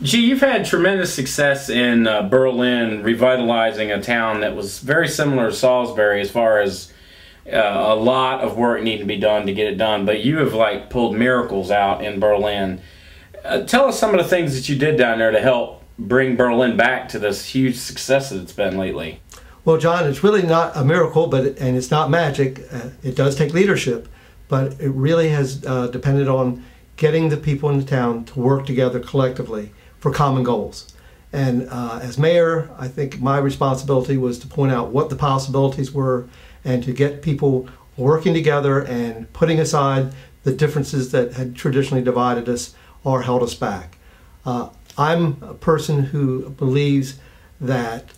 Gee, you've had tremendous success in Berlin, revitalizing a town that was very similar to Salisbury as far as a lot of work needing to be done to get it done, but you have like pulled miracles out in Berlin. Tell us some of the things that you did down there to help bring Berlin back to this huge success that it's been lately. Well, John, it's really not a miracle, and it's not magic. It does take leadership, but it really has depended on getting the people in the town to work together collectively for common goals. And as mayor, I think my responsibility was to point out what the possibilities were and to get people working together and putting aside the differences that had traditionally divided us or held us back. I'm a person who believes that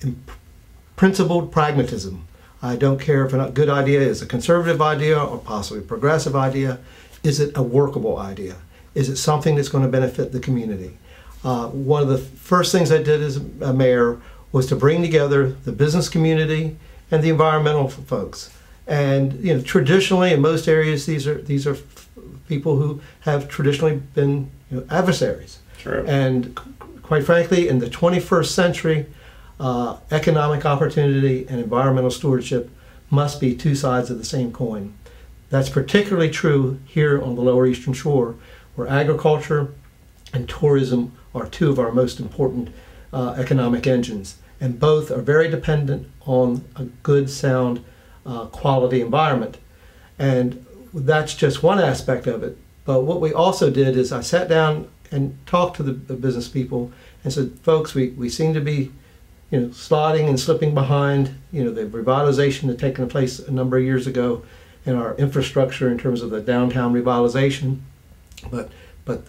in principled pragmatism, I don't care if a good idea is a conservative idea or possibly a progressive idea. Is it a workable idea? Is it something that's going to benefit the community? One of the first things I did as a mayor was to bring together the business community and the environmental folks. And traditionally in most areas, these are people who have traditionally been adversaries. True. And quite frankly, in the 21st century, economic opportunity and environmental stewardship must be two sides of the same coin. That's particularly true here on the Lower Eastern Shore, where agriculture and tourism are two of our most important economic engines. And both are very dependent on a good, sound, quality environment. And that's just one aspect of it. But what we also did is I sat down and talked to the business people and said, folks, we seem to be sliding and slipping behind the revitalization that had taken place a number of years ago in our infrastructure in terms of the downtown revitalization, but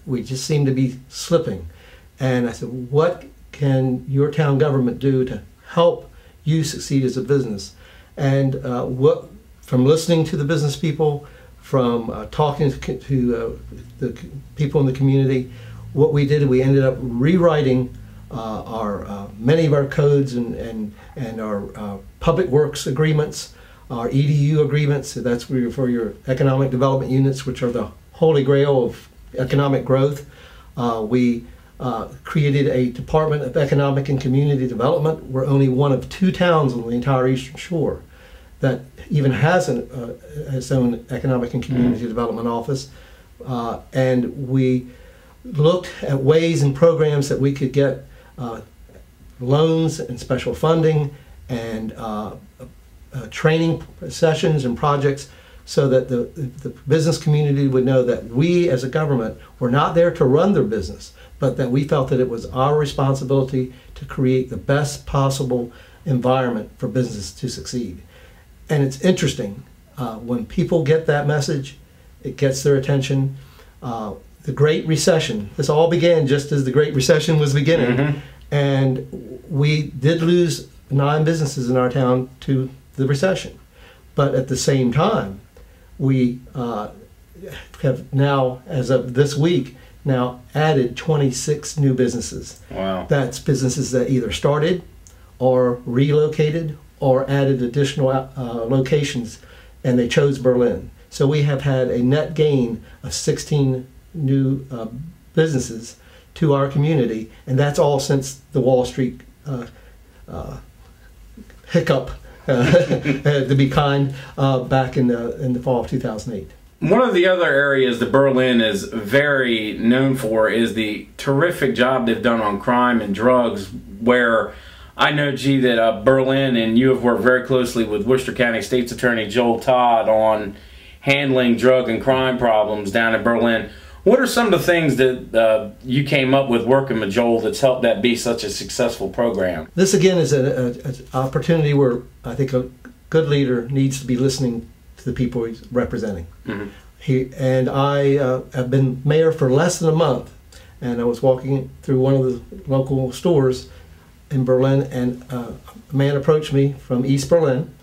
we just seem to be slipping. And I said, what can your town government do to help you succeed as a business? And from listening to the business people, from talking to the people in the community, what we did, we ended up rewriting many of our codes and our public works agreements, our EDU agreements. So that's for your economic development units, which are the holy grail of economic growth. We created a Department of Economic and Community Development. We're only one of 2 towns on the entire Eastern Shore that even has its own Economic and Community Development Office. And we looked at ways and programs that we could get loans and special funding and training sessions and projects so that the business community would know that we as a government were not there to run their business, but that we felt that it was our responsibility to create the best possible environment for business to succeed. And it's interesting, when people get that message, it gets their attention. The Great Recession, this all began just as the Great Recession was beginning, and we did lose 9 businesses in our town to the recession. But at the same time, we have now, as of this week, now added 26 new businesses. Wow. That's businesses that either started or relocated or added additional locations, and they chose Berlin. So we have had a net gain of 16 new businesses to our community, and that's all since the Wall Street hiccup, to be kind, back in the fall of 2008. One of the other areas that Berlin is very known for is the terrific job they've done on crime and drugs, where I know, G, that Berlin, and you have worked very closely with Worcester County State's Attorney Joel Todd on handling drug and crime problems down in Berlin. What are some of the things that you came up with working with Joel that's helped that be such a successful program? This again is an opportunity where I think a good leader needs to be listening to the people he's representing. I have been mayor for less than a month, and I was walking through one of the local stores in Berlin, and a man approached me from East Berlin,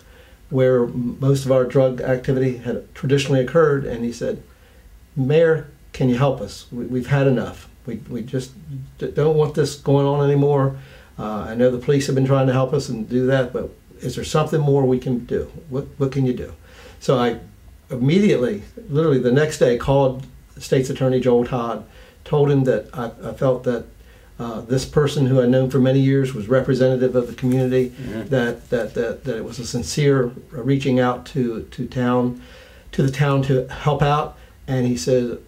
where most of our drug activity had traditionally occurred, and he said, "Mayor, can you help us? We've had enough. We just don't want this going on anymore. I know the police have been trying to help us and do that, but is there something more we can do? What can you do?" So I immediately, literally the next day, called State's Attorney Joel Todd, told him that I felt that This person who I'd known for many years was representative of the community, that it was a sincere reaching out to the town to help out. And he said,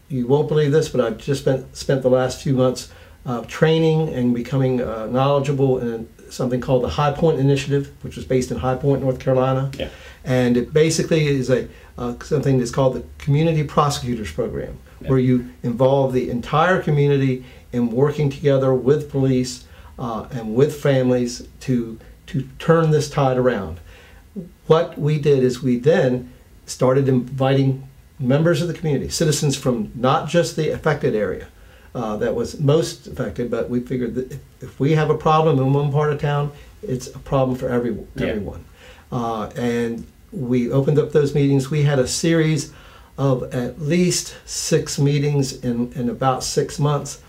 you won't believe this, but I've just spent the last few months training and becoming knowledgeable in something called the High Point Initiative, which is based in High Point, North Carolina. Yeah. And it basically is something that's called the Community Prosecutors Program, where you involve the entire community in working together with police and with families to turn this tide around. What we did is we then started inviting members of the community, citizens from not just the affected area that was most affected, but we figured that if we have a problem in one part of town, it's a problem for everyone. And we opened up those meetings. We had a series of at least 6 meetings in about 6 months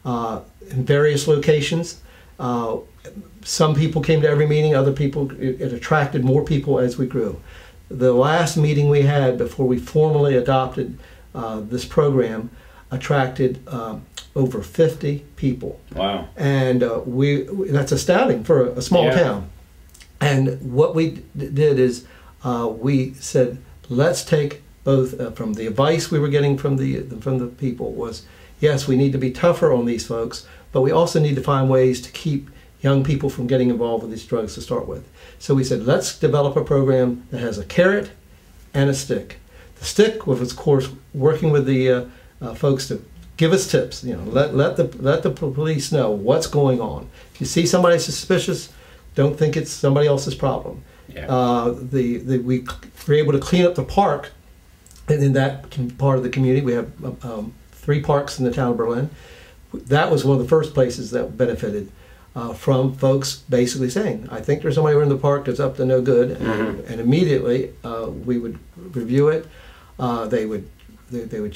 in various locations. Some people came to every meeting, other people, it attracted more people as we grew. The last meeting we had before we formally adopted this program attracted over 50 people. Wow. And that's astounding for a small town. And what we did is we said, let's take both from the advice we were getting from the people was, yes, we need to be tougher on these folks, but we also need to find ways to keep young people from getting involved with these drugs to start with. So we said, let's develop a program that has a carrot and a stick. The stick was, of course, working with the folks to give us tips. You know, let the police know what's going on. If you see somebody suspicious, don't think it's somebody else's problem. Yeah. We were able to clean up the park, and in that part of the community, we have 3 parks in the town of Berlin. That was one of the first places that benefited from folks basically saying, I think there's somebody in the park that's up to no good, and immediately we would review it. They would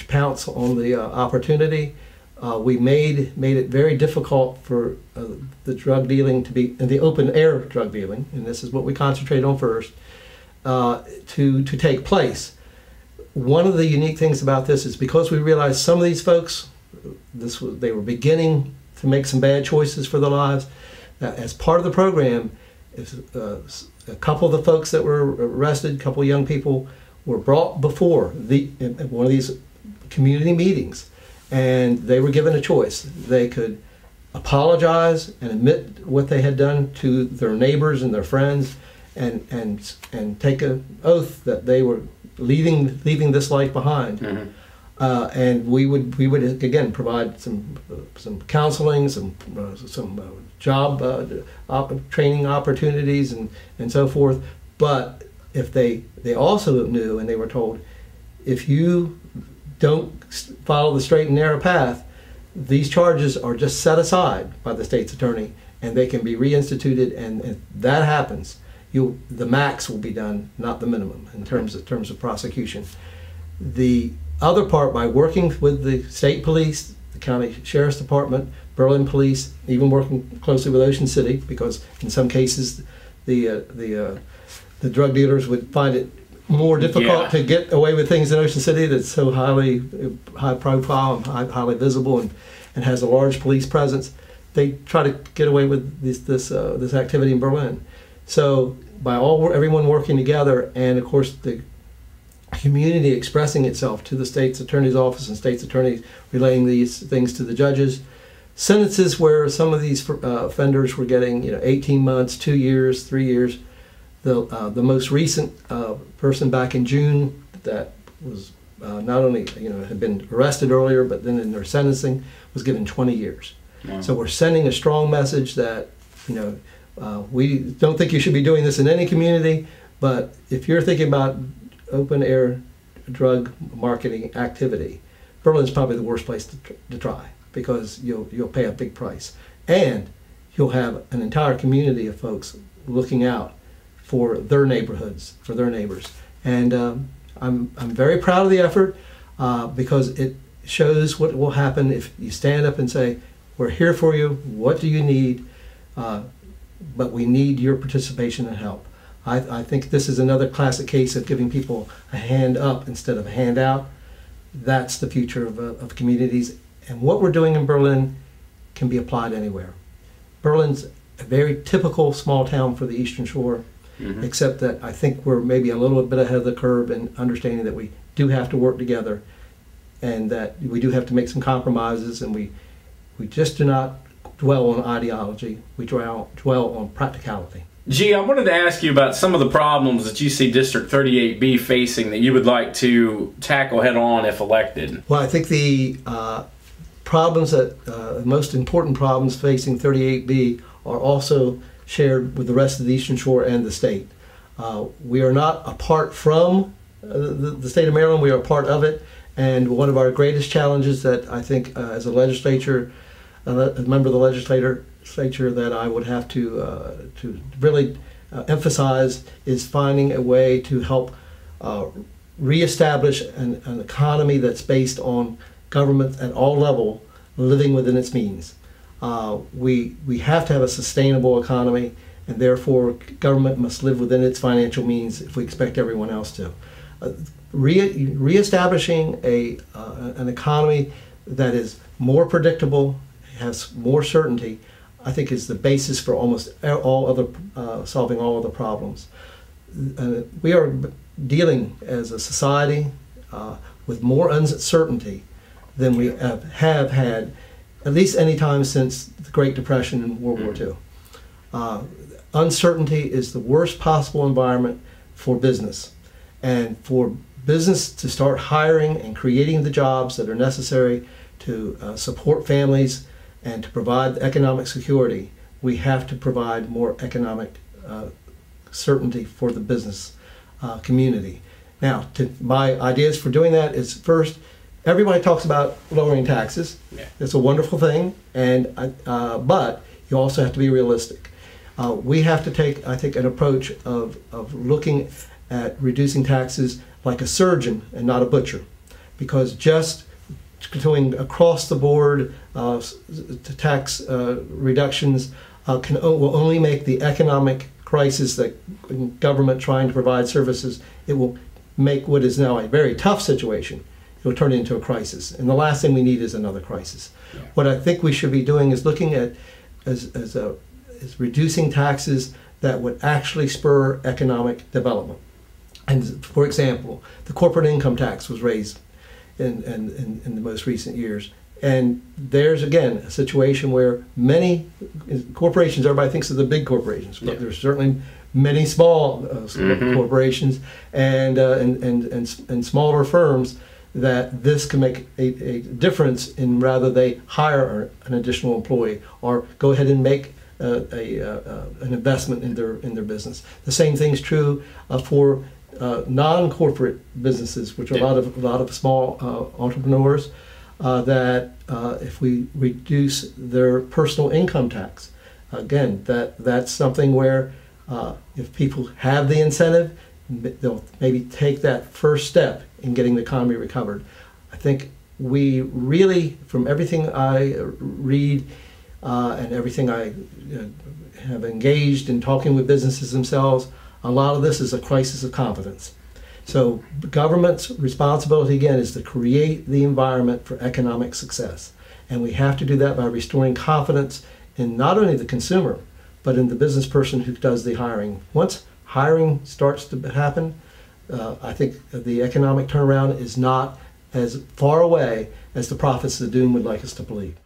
pounce on the opportunity. We made it very difficult for the drug dealing to be, in the open air drug dealing, and this is what we concentrate on first, to take place. One of the unique things about this is because we realized some of these folks, they were beginning to make some bad choices for their lives. As part of the program, a couple of the folks that were arrested, a couple of young people, were brought before one of these community meetings, and they were given a choice. They could apologize and admit what they had done to their neighbors and their friends, and take an oath that they were leaving this life behind. And we would again provide some counseling, some job training opportunities, and so forth. But if they also knew, and they were told, if you don't follow the straight and narrow path, these charges are just set aside by the state's attorney, and they can be reinstituted. And if that happens, the max will be done, not the minimum, in terms of prosecution. The other part, by working with the state police, the county sheriff's department, Berlin police, even working closely with Ocean City, because in some cases the drug dealers would find it more difficult to get away with things in Ocean City that's so high profile and highly visible and has a large police presence. They try to get away with this activity in Berlin. So by everyone working together, and of course the community expressing itself to the state's attorney's office and state's attorneys relaying these things to the judges, sentences where some of these offenders were getting 18 months, 2 years, 3 years. The most recent person back in June that was not only had been arrested earlier, but then in their sentencing was given 20 years. Wow. So we're sending a strong message that we don't think you should be doing this in any community, but if you're thinking about open air drug marketing activity, Berlin's probably the worst place to try, because you'll pay a big price, and you'll have an entire community of folks looking out for their neighborhoods, for their neighbors. And I'm very proud of the effort because it shows what will happen if you stand up and say, we're here for you, what do you need, but we need your participation and help. I think this is another classic case of giving people a hand up instead of a hand out. That's the future of communities. And what we're doing in Berlin can be applied anywhere. Berlin's a very typical small town for the Eastern Shore, except that I think we're maybe a little bit ahead of the curve in understanding that we do have to work together and that we do have to make some compromises, and we just do not dwell on ideology, we dwell on practicality. Gee, I wanted to ask you about some of the problems that you see District 38B facing that you would like to tackle head on if elected. Well, I think the problems that, most important problems facing 38B are also shared with the rest of the Eastern Shore and the state. We are not apart from the state of Maryland, we are a part of it, and one of our greatest challenges that I think as a legislature, a member of the legislature that I would have to really emphasize is finding a way to help reestablish an economy that's based on government at all levels living within its means. We have to have a sustainable economy, and therefore government must live within its financial means if we expect everyone else to. Reestablishing an economy that is more predictable, has more certainty, I think is the basis for almost all other solving all other problems. We are dealing as a society with more uncertainty than we have had at least any time since the Great Depression and World War II. Uncertainty is the worst possible environment for business, and for business to start hiring and creating the jobs that are necessary to support families and to provide economic security, we have to provide more economic certainty for the business community. Now, my ideas for doing that is, first, everybody talks about lowering taxes. Yeah. It's a wonderful thing, and but you also have to be realistic. We have to take, I think, an approach of looking at reducing taxes like a surgeon and not a butcher, because just doing across the board tax reductions will only make the economic crisis that government trying to provide services, it will make what is now a very tough situation, it will turn it into a crisis. And the last thing we need is another crisis. Yeah. What I think we should be doing is looking at is reducing taxes that would actually spur economic development. And for example, the corporate income tax was raised in the most recent years. And there's, again, a situation where many corporations, everybody thinks of the big corporations, but there's certainly many small corporations and smaller firms that this can make a difference in rather they hire an additional employee or go ahead and make an investment in their business. The same thing is true for non-corporate businesses, which are a lot of small entrepreneurs that if we reduce their personal income tax, again, that's something where if people have the incentive, they'll maybe take that first step in getting the economy recovered. I think we really, from everything I read and everything I have engaged in talking with businesses themselves, a lot of this is a crisis of confidence. So government's responsibility, again, is to create the environment for economic success. And we have to do that by restoring confidence in not only the consumer, but in the business person who does the hiring. Once hiring starts to happen, I think the economic turnaround is not as far away as the prophets of doom would like us to believe.